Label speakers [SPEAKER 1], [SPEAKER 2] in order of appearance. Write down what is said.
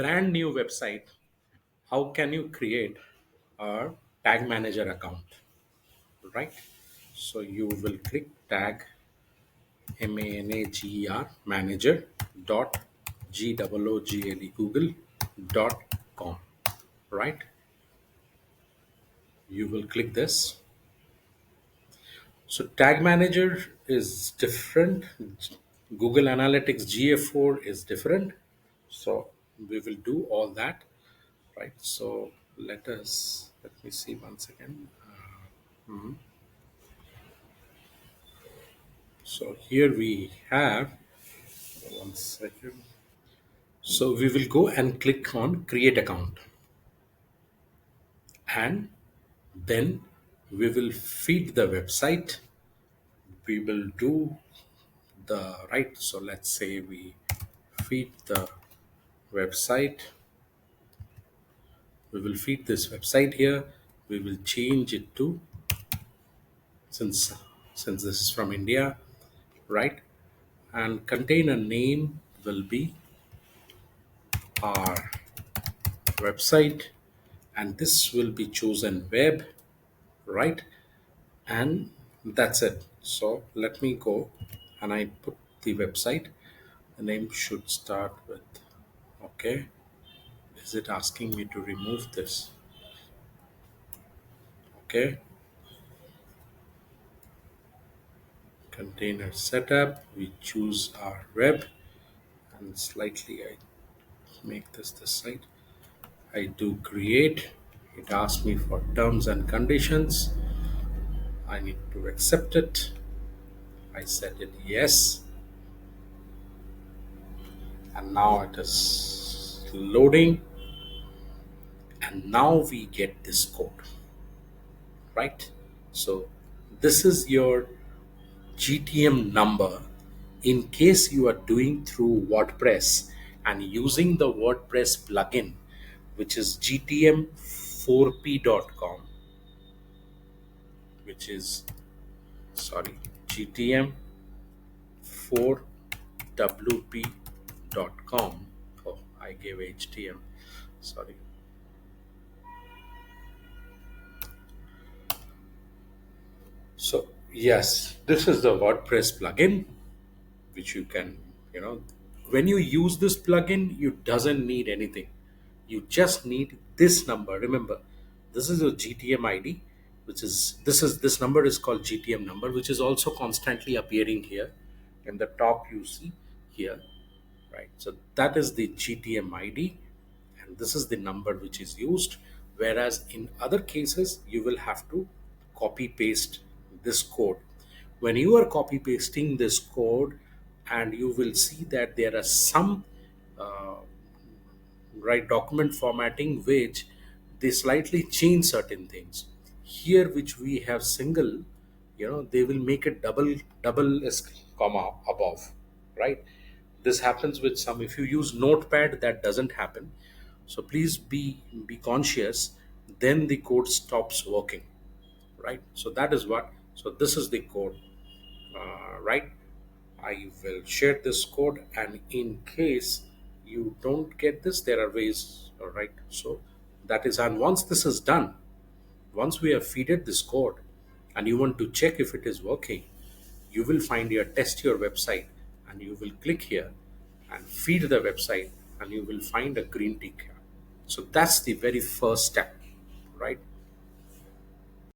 [SPEAKER 1] brand new website, how can you create a tag manager account, right? So you will click tag manager manager dot google.com, right? You will click this. So tag manager is different. Google Analytics GA4 is different. So we will do all that, right? So let me see once again. So here we have, one second. So we will go and click on create account, and then we will feed the website. We will do the right. So let's say we feed the website. We will feed this website here. We will change it to, since this is from India, right? And container name will be our website, and this will be chosen web, right? And that's it. So let me go and I put the website. The name should start with, okay. Is it asking me to remove this? Okay. Container setup, we choose our web, and slightly I make this site. I do create. It asks me for terms and conditions. I need to accept it. I said it yes, and now it is loading, and now we get this code, right? So this is your GTM number in case you are doing through WordPress and using the WordPress plugin, which is gtm4p.com, which is, sorry, gtm4wp.com. Oh, I gave HTM, sorry. So yes, this is the WordPress plugin, which you can, you know, when you use this plugin, you doesn't need anything. You just need this number. Remember, this is your GTM ID, which is, this number is called GTM number, which is also constantly appearing here in the top. You see here, right? So that is the GTM ID, and this is the number which is used. Whereas in other cases, you will have to copy paste this code. When you are copy pasting this code, and you will see that there are some uh, right document formatting which they slightly change certain things here, which we have single, they will make it double is comma above, right? This happens with some. If you use Notepad, that doesn't happen. So please be conscious, then the code stops working, right? So that is what. So this is the code, right? I will share this code, and in case you don't get this, there are ways, all right? So that is, and once this is done, once we have feeded this code, and you want to check if it is working, you will find your test your website, and you will click here and feed the website, and you will find a green tick here. So that's the very first step, right?